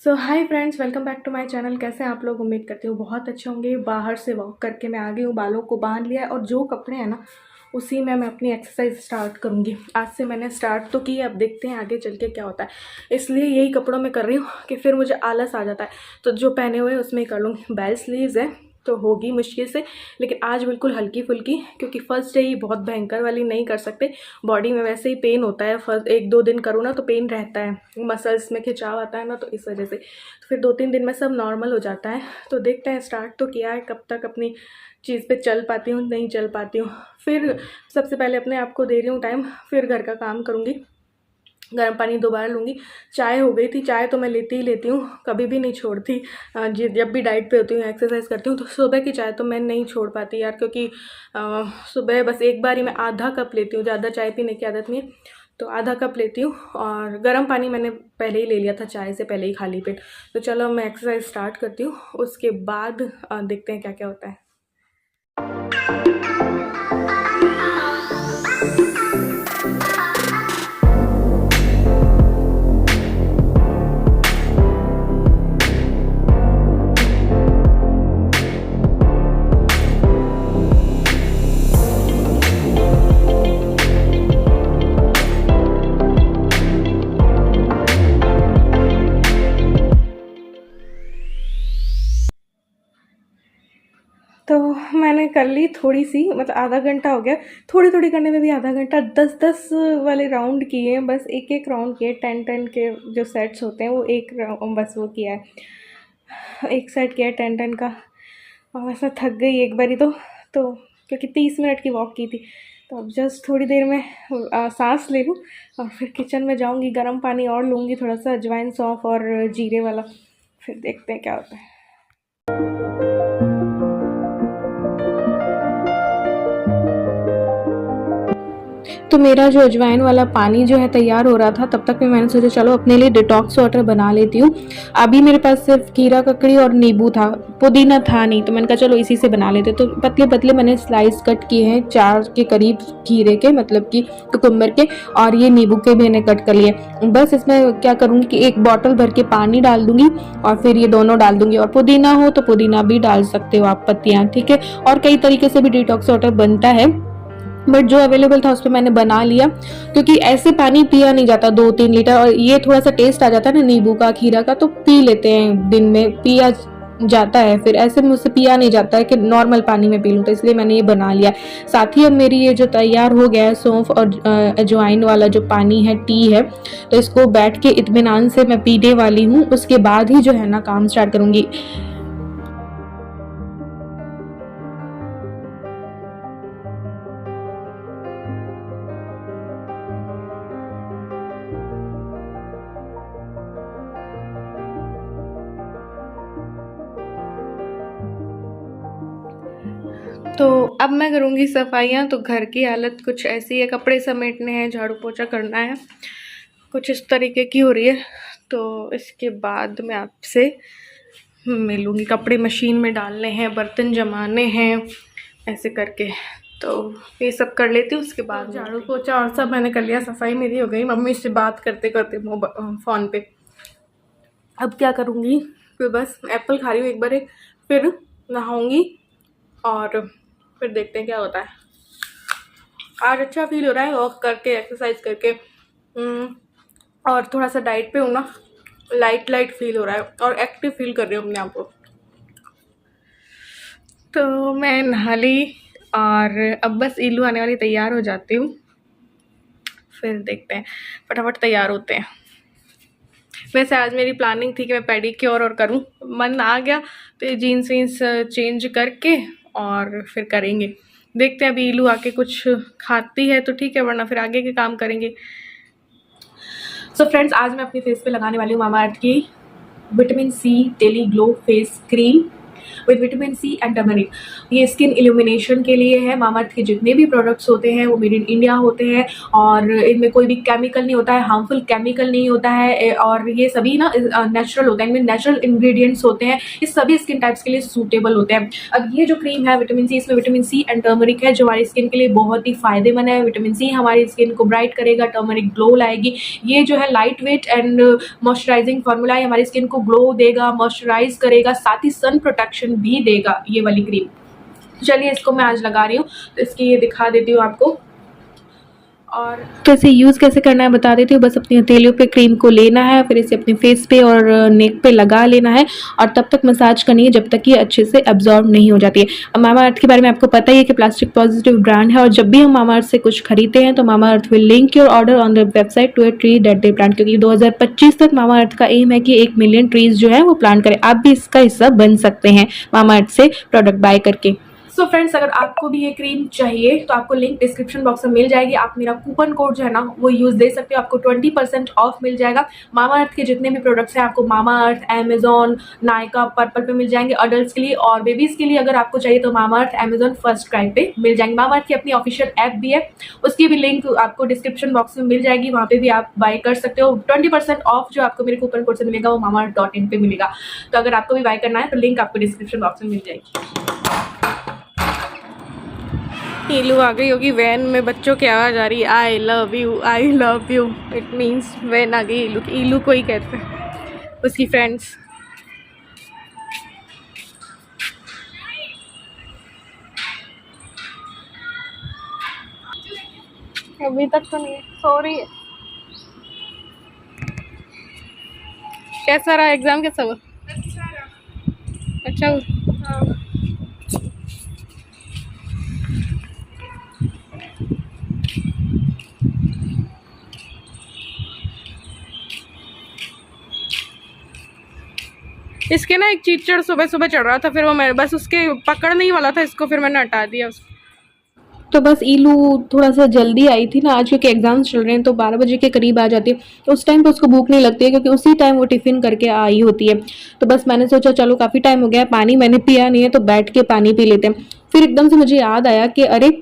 So hi friends, welcome back to my channel. कैसे हैं आप लोग? उम्मीद करती हूँ बहुत अच्छे होंगे। बाहर से वॉक करके मैं आ गई हूँ, बालों को बांध लिया है और जो कपड़े हैं ना उसी में मैं अपनी एक्सरसाइज स्टार्ट करूँगी। आज से मैंने स्टार्ट तो की है, अब देखते हैं आगे चल के क्या होता है। इसलिए यही कपड़ों में कर रही हूँ कि फिर मुझे आलस आ जाता है, तो जो पहने हुए उसमें ही कर लूँगी। बेल स्लीव्स है तो होगी मुश्किल से, लेकिन आज बिल्कुल हल्की फुल्की, क्योंकि फर्स्ट डे ही बहुत भयंकर वाली नहीं कर सकते। बॉडी में वैसे ही पेन होता है, फर्स्ट 1-2 दिन करूँ ना तो पेन रहता है, मसल्स में खिंचाव आता है ना, तो इस वजह से तो फिर 2-3 दिन में सब नॉर्मल हो जाता है। तो देखते हैं, स्टार्ट तो किया है, कब तक अपनी चीज़ पे चल पाती हूँ नहीं चल पाती हूँ। फिर सबसे पहले अपने आप को दे रही हूँ टाइम, फिर घर का काम करूँगी। गर्म पानी दोबारा लूँगी। चाय हो गई थी, चाय तो मैं लेती ही लेती हूँ, कभी भी नहीं छोड़ती। जब भी डाइट पे होती हूँ, एक्सरसाइज करती हूँ, तो सुबह की चाय तो मैं नहीं छोड़ पाती यार, क्योंकि सुबह बस एक बार ही मैं आधा कप लेती हूँ, ज़्यादा चाय पीने की आदत नहीं है, तो आधा कप लेती हूँ। और गर्म पानी मैंने पहले ही ले लिया था चाय से पहले ही, खाली पेट। तो चलो मैं एक्सरसाइज स्टार्ट करती हूँ, उसके बाद देखते हैं क्या क्या होता है। तो मैंने कर ली थोड़ी सी, मतलब आधा घंटा हो गया। थोड़ी थोड़ी करने में भी आधा घंटा, 10-10 वाले राउंड किए, बस एक एक राउंड किए। 10-10 के जो सेट्स होते हैं वो एक बस वो किया है, एक सेट किया है 10-10 का। और वैसा थक गई एक बारी तो क्योंकि 30 मिनट की वॉक की थी। तो अब जस्ट थोड़ी देर में सांस ले लूँ और फिर किचन में जाऊँगी, गर्म पानी और लूँगी, थोड़ा सा अजवाइन सौंफ और जीरे वाला। फिर देखते हैं क्या होता है। तो मेरा जो अजवाइन वाला पानी जो है तैयार हो रहा था, तब तक में मैंने सोचा चलो अपने लिए डिटॉक्स वाटर बना लेती हूँ। अभी मेरे पास सिर्फ खीरा ककड़ी और नींबू था, पुदीना था नहीं, तो मैंने कहा चलो इसी से बना लेते। तो पतले पतले मैंने स्लाइस कट किए हैं, 4 के करीब खीरे के, मतलब कि कुकुम्बर के, और ये नींबू के भी मैंने कट कर लिए। बस इसमें क्या करूँगी कि एक बॉटल भर के पानी डाल दूंगी और फिर ये दोनों डाल दूंगी। और पुदीना हो तो पुदीना भी डाल सकते हो आप, पत्तियाँ, ठीक है। और कई तरीके से भी डिटॉक्स वाटर बनता है, बट जो अवेलेबल था उस पर मैंने बना लिया, क्योंकि ऐसे पानी पिया नहीं जाता 2-3 लीटर। और ये थोड़ा सा टेस्ट आ जाता है ना नींबू का, खीरा का, तो पी लेते हैं, दिन में पिया जाता है। फिर ऐसे मुझसे पिया नहीं जाता है कि नॉर्मल पानी में पी लूँ, तो इसलिए मैंने ये बना लिया। साथ ही अब मेरी ये जो तैयार हो गया है सौंफ और अजवाइन वाला जो पानी है, टी है, तो इसको बैठ के इत्मीनान से मैं पीने वाली हूँ। उसके बाद ही जो है ना काम स्टार्ट करूँगी। तो अब मैं करूँगी सफाइयाँ। तो घर की हालत कुछ ऐसी है, कपड़े समेटने हैं, झाड़ू पोछा करना है, कुछ इस तरीके की हो रही है। तो इसके बाद मैं आपसे मिलूँगी। कपड़े मशीन में डालने हैं, बर्तन जमाने हैं, ऐसे करके तो ये सब कर लेती हूँ। उसके बाद झाड़ू पोछा और सब मैंने कर लिया, सफाई मेरी हो गई। मम्मी से बात करते करते फ़ोन पे। अब क्या करूँगी, फिर बस एप्पल खा रही हूँ एक बार, फिर नहाऊँगी और फिर देखते हैं क्या होता है। आज अच्छा फील हो रहा है वॉक करके, एक्सरसाइज करके, और थोड़ा सा डाइट पे हूँ ना, लाइट फील हो रहा है और एक्टिव फील कर रही हूँ अपने आप को। तो मैं नहा ली और अब बस इल्लू आने वाली, तैयार हो जाती हूँ, फिर देखते हैं, फटाफट तैयार होते हैं। वैसे आज मेरी प्लानिंग थी कि मैं पेडिक्योर और करूँ, मन आ गया तो ये जीन्स वीन्स चेंज करके और फिर करेंगे। देखते हैं, अभी इलू आके कुछ खाती है तो ठीक है, वरना फिर आगे के काम करेंगे। सो फ्रेंड्स, आज मैं अपनी फेस पे लगाने वाली हूँ मामाअर्थ की vitamin C daily glow face cream. With vitamin C and turmeric. ये स्किन इल्यूमिनेशन के लिए है। मामाअर्थ के जितने भी प्रोडक्ट्स होते हैं वो मेड इन इंडिया होते हैं और इनमें कोई भी केमिकल नहीं होता है, हार्मफुल केमिकल नहीं होता है और ये सभी ना नेचुरल होता है, इनमें नेचुरल इंग्रेडिएंट्स होते हैं, इस सभी स्किन टाइप्स के लिए सूटेबल होते हैं। अब ये जो क्रीम है विटामिन सी, इसमें विटामिन सी एंड टर्मरिक है जो हमारी स्किन के लिए बहुत ही फायदेमंद है। विटामिन सी हमारी स्किन को ब्राइट करेगा, टर्मरिक ग्लो लाएगी। ये जो है light weight and moisturising formula है, हमारी स्किन को ग्लो देगा, मॉइस्चराइज करेगा, साथ ही सन प्रोटेक्शन भी देगा ये वाली क्रीम। चलिए इसको मैं आज लगा रही हूँ, तो इसकी ये दिखा देती हूँ आपको और तो इसे यूज़ कैसे करना है बता देती हूँ। बस अपनी हथेलियों पे क्रीम को लेना है, फिर इसे अपने फेस पे और नेक पे लगा लेना है और तब तक मसाज करनी है जब तक ये अच्छे से एब्जॉर्ब नहीं हो जाती है। अब मामाअर्थ के बारे में आपको पता ही है कि प्लास्टिक पॉजिटिव ब्रांड है और जब भी हम मामाअर्थ से कुछ खरीदते हैं तो Mamaearth will link your order on the website to a tree that they plant, क्योंकि 2025 तक मामाअर्थ का एम है कि 1 मिलियन ट्रीज जो है वो प्लांट करें। आप भी इसका हिस्सा बन सकते हैं मामाअर्थ से प्रोडक्ट बाय करके। सो फ्रेंड्स, अगर आपको भी ये क्रीम चाहिए तो आपको लिंक डिस्क्रिप्शन बॉक्स में मिल जाएगी। आप मेरा कूपन कोड जो है ना वो यूज़ दे सकते हो, आपको 20% ऑफ मिल जाएगा। मामाअर्थ के जितने भी प्रोडक्ट्स हैं आपको मामाअर्थ, अमेजॉन, नायका, पर्पल पे मिल जाएंगे अडल्ट्स के लिए, और बेबीज़ के लिए अगर आपको चाहिए तो मामाअर्थ अमेजॉन फर्स्ट क्राई पे मिल जाएंगे। मामाअर्थ की अपनी ऑफिशियल ऐप भी है, उसकी भी लिंक आपको डिस्क्रिप्शन बॉक्स में मिल जाएगी, वहाँ पे भी आप बाय कर सकते हो। 20% ऑफ जो आपको मेरे कूपन कोड से मिलेगा वो मामाअर्थ.in पे मिलेगा। तो अगर आपको भी बाय करना है तो लिंक आपको डिस्क्रिप्शन बॉक्स में मिल जाएगी। ईलू आ गई होगी वैन में, बच्चों की आवाज़ आ रही है I love you I love you, it means van आ गई ईलू की। ईलू को ही कहते हैं उसकी फ्रेंड्स। अभी तक तो नहीं सो रही है। कैसा रहा एग्जाम, कैसा हुआ? अच्छा हाँ। इसके ना एक चीचड़ सुबह सुबह चढ़ रहा था, फिर वो मैं बस उसके पकड़ने ही वाला था इसको, फिर मैंने हटा दिया उसको। तो बस ईलू थोड़ा सा जल्दी आई थी ना आज, क्योंकि एग्जाम्स चल रहे हैं तो 12 बजे के करीब आ जाती है, तो उस टाइम पे उसको भूख नहीं लगती है क्योंकि उसी टाइम वो टिफ़िन करके आई होती है। तो बस मैंने सोचा चलो काफ़ी टाइम हो गया है, पानी मैंने पिया नहीं है तो बैठ के पानी पी लेते हैं। फिर एकदम से मुझे याद आया कि अरे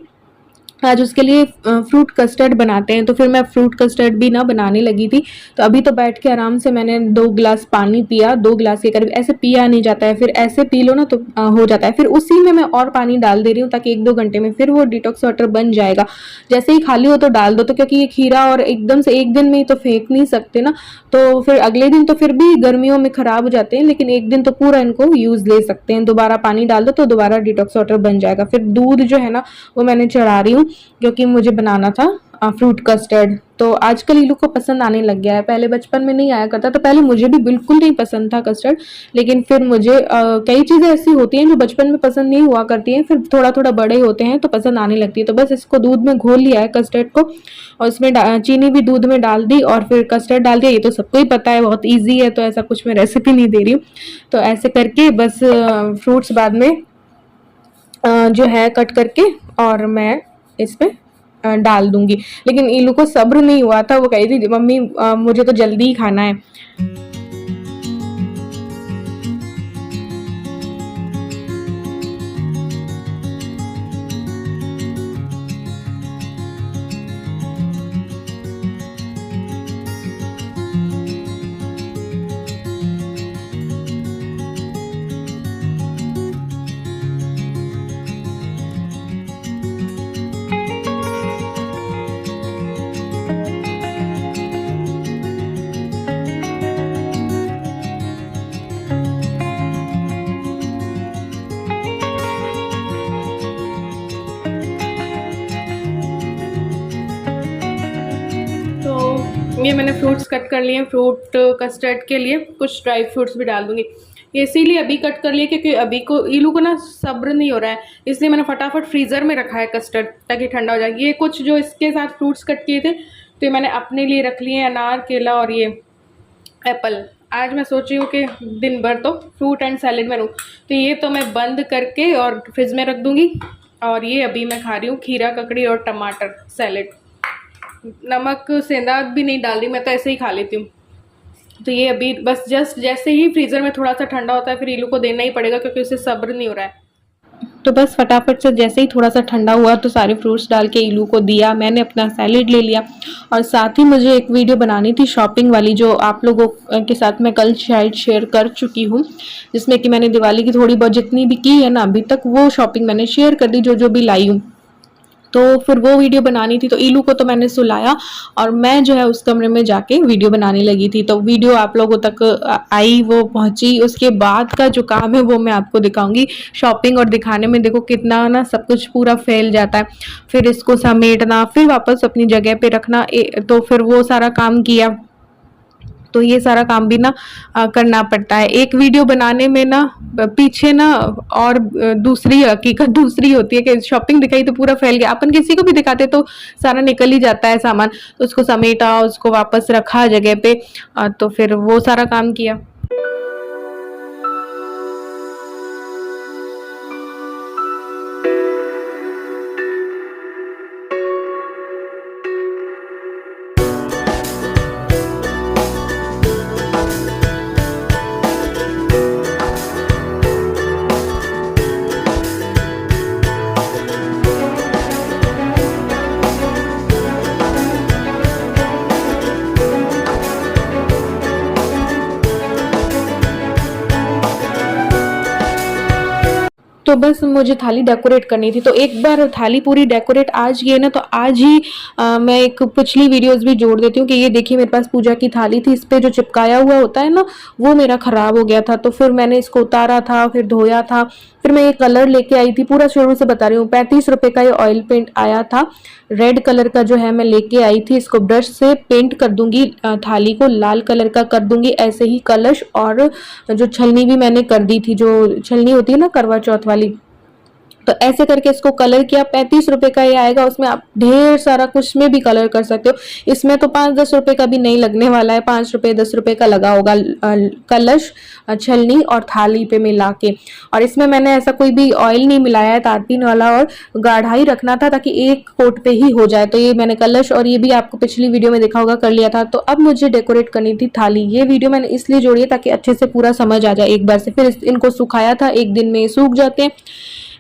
आज उसके लिए फ्रूट कस्टर्ड बनाते हैं, तो फिर मैं फ्रूट कस्टर्ड भी ना बनाने लगी थी। तो अभी तो बैठ के आराम से मैंने 2 गिलास पानी पिया, 2 गिलास के करीब। ऐसे पिया नहीं जाता है, फिर ऐसे पी लो ना तो हो जाता है। फिर उसी में मैं और पानी डाल दे रही हूँ ताकि 1-2 घंटे में फिर वो डिटॉक्स वाटर बन जाएगा। जैसे ही खाली हो तो डाल दो, तो क्योंकि ये खीरा और एकदम से एक दिन में ही तो फेंक नहीं सकते ना, तो फिर अगले दिन तो फिर भी गर्मियों में ख़राब हो जाते हैं, लेकिन एक दिन तो पूरा इनको यूज़ ले सकते हैं। दोबारा पानी डाल दो तो दोबारा डिटॉक्स वाटर बन जाएगा। फिर दूध जो है ना वो मैंने चढ़ा रही हूँ क्योंकि मुझे बनाना था फ्रूट कस्टर्ड। तो आजकल ईलू को पसंद आने लग गया है, पहले बचपन में नहीं आया करता। तो पहले मुझे भी बिल्कुल नहीं पसंद था कस्टर्ड, लेकिन फिर मुझे कई चीज़ें ऐसी होती हैं जो बचपन में पसंद नहीं हुआ करती हैं, फिर थोड़ा थोड़ा बड़े होते हैं तो पसंद आने लगती है। तो बस इसको दूध में घोल लिया है कस्टर्ड को, और उसमें चीनी भी दूध में डाल दी और फिर कस्टर्ड डाल दिया। ये तो सबको ही पता है, बहुत ईजी है, तो ऐसा कुछ मैं रेसिपी नहीं दे रही हूँ। तो ऐसे करके बस फ्रूट्स बाद में जो है कट करके और मैं इसमें डाल दूंगी। लेकिन ईलू को सब्र नहीं हुआ था, वो कह रही थी मम्मी मुझे तो जल्दी ही खाना है। ये मैंने फ्रूट्स कट कर लिए, फ्रूट कस्टर्ड के लिए कुछ ड्राई फ्रूट्स भी डाल दूंगी। ये इसीलिए अभी कट कर लिए क्योंकि अभी को ईलू को ना सब्र नहीं हो रहा है, इसलिए मैंने फटाफट फ्रीज़र में रखा है कस्टर्ड ताकि ठंडा हो जाए। ये कुछ जो इसके साथ फ्रूट्स कट किए थे तो ये मैंने अपने लिए रख लिए, अनार, केला और ये एप्पल। आज मैं सोच रही हूँ कि दिन भर तो फ्रूट एंड सैलेड में रहूँ, तो ये तो मैं बंद करके और फ्रिज में रख दूँगी। और ये अभी मैं खा रही हूँ खीरा, ककड़ी और टमाटर सैलेड। नमक सेंधा भी नहीं डाल रही, मैं तो ऐसे ही खा लेती हूँ। तो ये अभी बस जस्ट जैसे ही फ्रीज़र में थोड़ा सा ठंडा होता है फिर इलू को देना ही पड़ेगा, क्योंकि उसे सब्र नहीं हो रहा है। तो बस फटाफट से जैसे ही थोड़ा सा ठंडा हुआ तो सारे फ्रूट्स डाल के इलू को दिया। मैंने अपना सैलेड ले लिया और साथ ही मुझे एक वीडियो बनानी थी शॉपिंग वाली, जो आप लोगों के साथ मैं कल शायद शेयर कर चुकी हूँ, जिसमें कि मैंने दिवाली की थोड़ी बहुत जितनी भी की है ना अभी तक, वो शॉपिंग मैंने शेयर कर दी, जो जो भी लाई हूँ। तो फिर वो वीडियो बनानी थी, तो इलू को तो मैंने सुलाया और मैं जो है उस कमरे में जाके वीडियो बनाने लगी थी। तो वीडियो आप लोगों तक आई, वो पहुंची, उसके बाद का जो काम है वो मैं आपको दिखाऊंगी। शॉपिंग और दिखाने में देखो कितना ना सब कुछ पूरा फैल जाता है, फिर इसको समेटना, फिर वापस अपनी जगह पे रखना, तो फिर वो सारा काम किया। तो ये सारा काम भी ना करना पड़ता है। एक वीडियो बनाने में ना पीछे ना और दूसरी हकीकत दूसरी होती है कि शॉपिंग दिखाई तो पूरा फैल गया, अपन किसी को भी दिखाते तो सारा निकल ही जाता है सामान, तो उसको समेटा, उसको वापस रखा जगह पे, तो फिर वो सारा काम किया। तो बस मुझे थाली डेकोरेट करनी थी, तो एक बार थाली पूरी डेकोरेट आज की है ना, तो आज ही मैं एक पिछली वीडियोस भी जोड़ देती हूँ कि ये देखिए मेरे पास पूजा की थाली थी, इस पे जो चिपकाया हुआ होता है ना वो मेरा खराब हो गया था। तो फिर मैंने इसको उतारा था, फिर धोया था, फिर मैं ये कलर लेके आई थी, पूरा शुरू से बता रही हूँ। 35 रुपए का ये ऑयल पेंट आया था, रेड कलर का जो है मैं लेके आई थी। इसको ब्रश से पेंट कर दूंगी, थाली को लाल कलर का कर दूंगी। ऐसे ही कलश और जो छलनी भी मैंने कर दी थी, जो छलनी होती है ना करवा चौथ वाली, तो ऐसे करके इसको कलर किया। 35 रुपए का ये आएगा, उसमें आप ढेर सारा कुछ में भी कलर कर सकते हो। इसमें तो 5-10 रुपए का भी नहीं लगने वाला है, 5 रुपए 10 रुपए का लगा होगा कलश, छलनी और थाली पे मिला के। और इसमें मैंने ऐसा कोई भी ऑयल नहीं मिलाया है, तारपीन वाला, और गाढ़ा ही रखना था ताकि एक कोट पे ही हो जाए। तो ये मैंने कलश और ये भी आपको पिछली वीडियो में देखा होगा कर लिया था। तो अब मुझे डेकोरेट करनी थी थाली। ये वीडियो मैंने इसलिए जोड़ी है ताकि अच्छे से पूरा समझ आ जाए एक बार से। फिर इनको सुखाया था, एक दिन में सूख जाते हैं।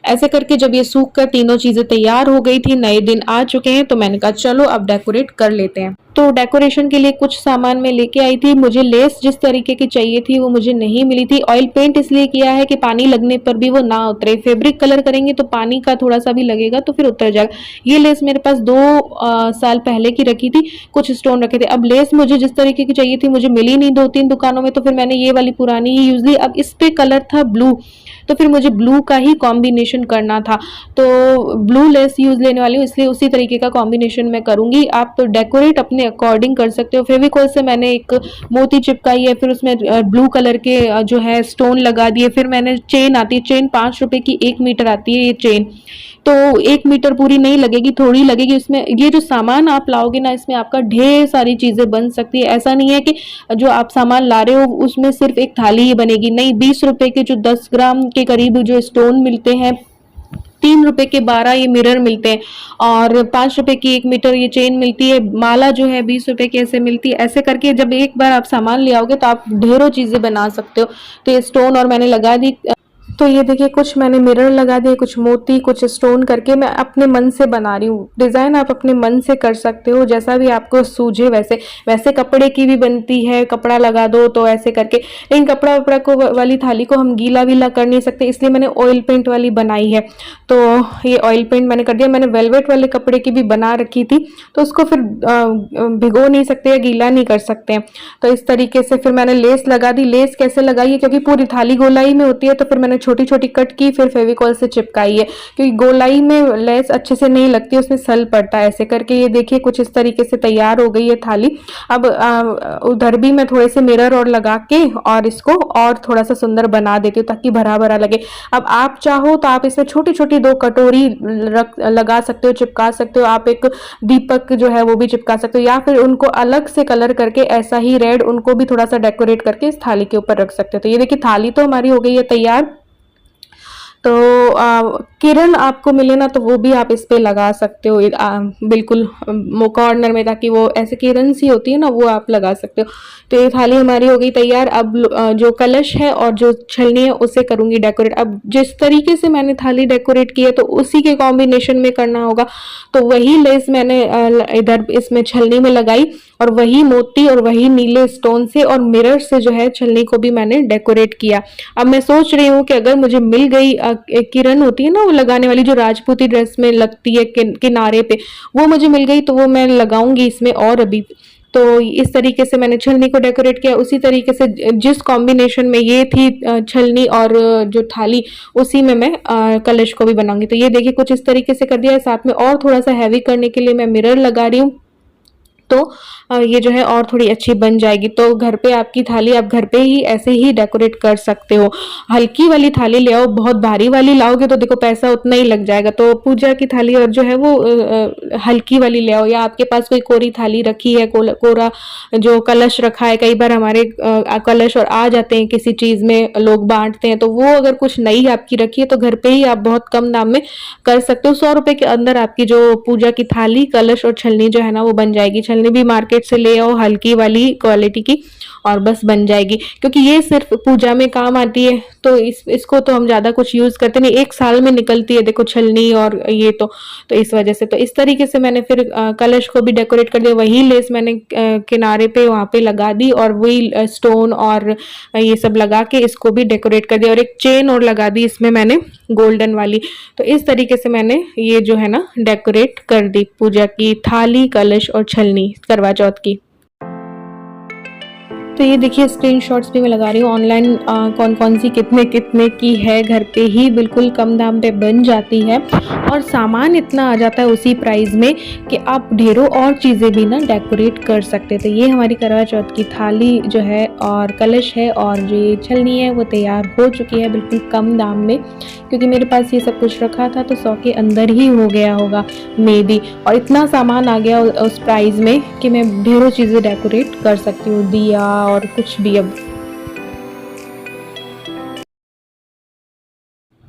ऐसे करके जब ये सूख कर तीनों चीजें तैयार हो गई थी, नए दिन आ चुके हैं, तो मैंने कहा चलो अब डेकोरेट कर लेते हैं। तो डेकोरेशन के लिए कुछ सामान मैं लेके आई थी। मुझे लेस जिस तरीके की चाहिए थी वो मुझे नहीं मिली थी। ऑयल पेंट इसलिए किया है कि पानी लगने पर भी वो ना उतरे। फैब्रिक कलर करेंगे तो पानी का थोड़ा सा भी लगेगा तो फिर उतर जाएगा। ये लेस मेरे पास 2 साल पहले की रखी थी, कुछ स्टोन रखे थे। अब लेस मुझे जिस तरीके की चाहिए थी मुझे मिली नहीं 2-3 दुकानों में, तो फिर मैंने ये वाली पुरानी ही यूज ली। अब इस पे कलर था ब्लू, तो फिर मुझे ब्लू का ही कॉम्बिनेशन करना था, तो ब्लू लेस यूज लेने वाली हूँ, इसलिए उसी तरीके का कॉम्बिनेशन मैं करूंगी। आप तो डेकोरेट अपने अकॉर्डिंग कर सकते हो। फेविकॉल से मैंने एक मोती चिपकाई है, फिर उसमें ब्लू कलर के जो है स्टोन लगा दिए। फिर मैंने चेन आती है, चेन 5 रुपए की 1 मीटर आती है ये चेन, तो 1 मीटर पूरी नहीं लगेगी, थोड़ी लगेगी। इसमें ये जो सामान आप लाओगे ना, इसमें आपका ढेर सारी चीजें बन सकती है। ऐसा नहीं है कि जो आप सामान ला रहे हो उसमें सिर्फ एक थाली ही बनेगी, नहीं। 20 रुपए के जो 10 ग्राम के करीब जो स्टोन मिलते हैं, 3 रुपए के 12 ये मिरर मिलते हैं, और 5 रुपए की 1 मीटर ये चेन मिलती है। माला जो है 20 रुपए की ऐसे मिलती है। ऐसे करके जब एक बार आप सामान ले आओगे तो आप ढेरों चीजें बना सकते हो। तो ये स्टोन और मैंने लगा दी। तो ये देखिए कुछ मैंने मिरर लगा दिए, कुछ मोती, कुछ स्टोन करके मैं अपने मन से बना रही हूँ। डिज़ाइन आप अपने मन से कर सकते हो, जैसा भी आपको सूझे वैसे। वैसे कपड़े की भी बनती है, कपड़ा लगा दो तो ऐसे करके। लेकिन कपड़ा वपड़ा को वाली थाली को हम गीला वीला कर नहीं सकते, इसलिए मैंने ऑयल पेंट वाली बनाई है। तो ये ऑयल पेंट मैंने कर दिया। मैंने वेलवेट वाले कपड़े की भी बना रखी थी, तो उसको फिर भिगो नहीं सकते या गीला नहीं कर सकते हैं। तो इस तरीके से फिर मैंने लेस लगा दी। लेस कैसे लगाई है, क्योंकि पूरी थाली गोलाई में होती है, तो फिर मैंने छोटी छोटी कट की, फिर फेविकॉल से चिपकाई है, क्योंकि गोलाई में लेस अच्छे से नहीं लगती, उसमें सल पड़ता है। ऐसे करके ये देखिए कुछ इस तरीके से तैयार हो गई है थाली। अब उधर भी मैं थोड़े से मिरर और लगा के और इसको और थोड़ा सा सुंदर बना देती हूँ ताकि भरा भरा लगे। अब आप चाहो तो आप इसमें छोटी छोटी 2 कटोरी लगा सकते हो, चिपका सकते हो। आप एक दीपक जो है वो भी चिपका सकते हो, या फिर उनको अलग से कलर करके ऐसा ही रेड उनको भी थोड़ा सा डेकोरेट करके इस थाली के ऊपर रख सकते हो। तो ये देखिए थाली तो हमारी हो गई है तैयार। तो किरण आपको मिले ना तो वो भी आप इस पे लगा सकते हो, बिल्कुल कॉर्नर में, ताकि वो ऐसे किरण सी होती है ना, वो आप लगा सकते हो। तो ये थाली हमारी हो गई तैयार। अब जो कलश है और जो छलनी है उसे करूंगी डेकोरेट। अब जिस तरीके से मैंने थाली डेकोरेट की है तो उसी के कॉम्बिनेशन में करना होगा। तो वही लेस मैंने इधर इसमें छलनी में लगाई, और वही मोती और वही नीले स्टोन से और मिरर से जो है छलनी को भी मैंने डेकोरेट किया। अब मैं सोच रही हूँ कि अगर मुझे मिल गई एक किरण होती है ना वो लगाने वाली, जो राजपूती ड्रेस में लगती है किनारे पे, वो मुझे मिल गई तो वो मैं लगाऊंगी इसमें। और अभी तो इस तरीके से मैंने छलनी को डेकोरेट किया, उसी तरीके से जिस कॉम्बिनेशन में ये थी छलनी और जो थाली, उसी में मैं कलश को भी बनाऊंगी। तो ये देखिए कुछ इस तरीके से कर दिया है। साथ में और थोड़ा सा हैवी करने के लिए मैं मिरर लगा रही हूँ, तो ये जो है और थोड़ी अच्छी बन जाएगी। तो घर पे आपकी थाली आप घर पे ही ऐसे ही डेकोरेट कर सकते हो। हल्की वाली थाली ले आओ, बहुत भारी वाली लाओगे तो देखो पैसा उतना ही लग जाएगा। तो पूजा की थाली और जो है वो हल्की वाली ले आओ, या आपके पास कोई कोरी थाली रखी है, कोरा जो कलश रखा है, कई बार हमारे कलश और आ जाते हैं किसी चीज में, लोग बांटते हैं, तो वो अगर कुछ नई आपकी रखी है तो घर पे ही आप बहुत कम दाम में कर सकते हो। 100 रुपए के अंदर आपकी जो पूजा की थाली, कलश और छलनी जो है ना वो बन जाएगी। छलनी भी मार्केट से ले आओ हल्की वाली क्वालिटी की, और बस बन जाएगी। क्योंकि ये सिर्फ पूजा में काम आती है, तो इसको तो हम ज्यादा कुछ यूज करते नहीं, एक साल में निकलती है देखो छलनी और ये तो इस वजह से। तो इस तरीके से मैंने फिर कलश को भी डेकोरेट कर दिया। वही लेस मैंने किनारे पे वहां पे लगा दी, और वही स्टोन और ये सब लगा के इसको भी डेकोरेट कर दिया, और एक चेन और लगा दी इसमें मैंने गोल्डन वाली। तो इस तरीके से मैंने ये जो है ना डेकोरेट कर दी पूजा की थाली, कलश और छलनी करवा चौथ की। तो ये देखिए स्क्रीनशॉट्स भी मैं लगा रही हूँ। ऑनलाइन कौन कौन सी कितने कितने की है, घर पे ही बिल्कुल कम दाम पे बन जाती है, और सामान इतना आ जाता है उसी प्राइस में कि आप ढेरों और चीज़ें भी ना डेकोरेट कर सकते हैं। तो ये हमारी करवा चौथ की थाली जो है और कलश है और जो ये छलनी है वो तैयार हो चुकी है बिल्कुल कम दाम में। क्योंकि मेरे पास ये सब कुछ रखा था तो 100 के अंदर ही हो गया होगा मे बी, और इतना सामान आ गया उस प्राइस में कि मैं ढेरों चीज़ें डेकोरेट कर सकती हूँ, दिया और कुछ भी। अब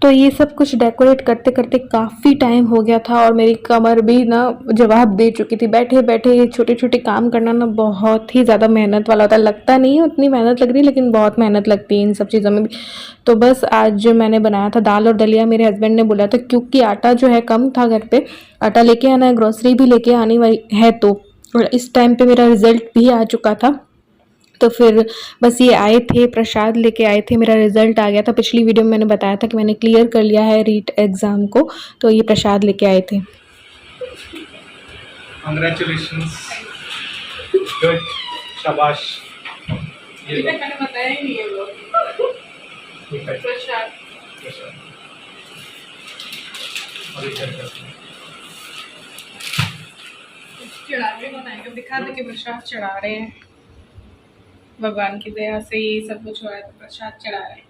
तो ये सब कुछ डेकोरेट करते करते काफ़ी टाइम हो गया था, और मेरी कमर भी ना जवाब दे चुकी थी। बैठे बैठे ये छोटे छोटे काम करना ना बहुत ही ज़्यादा मेहनत वाला होता है। लगता नहीं है उतनी मेहनत लग रही, लेकिन बहुत मेहनत लगती है इन सब चीज़ों में भी। तो बस आज जो मैंने बनाया था दाल और दलिया, मेरे हस्बैंड ने बोला था क्योंकि आटा जो है कम था घर पे, आटा लेके आना है, ग्रोसरी भी लेके आनी है, तो और इस टाइम पे मेरा रिजल्ट भी आ चुका था। तो फिर बस ये आए थे, प्रसाद लेके आए थे, मेरा रिजल्ट आ गया था। पिछली वीडियो में मैंने बताया था कि मैंने क्लियर कर लिया है रीट एग्ज़ाम को, तो ये प्रसाद लेके आए थे। कांग्रेचुलेशंस, गुड, शाबाश। ये मैंने बताया ही नहीं है लोग। प्रसाद चढ़ा रहे बताएंगे, दिखा दे कि प्रसाद चढ़ा रहे हैं। भगवान की दया से ये सब कुछ हो रहा है तो प्रसाद चढ़ा रहे हैं।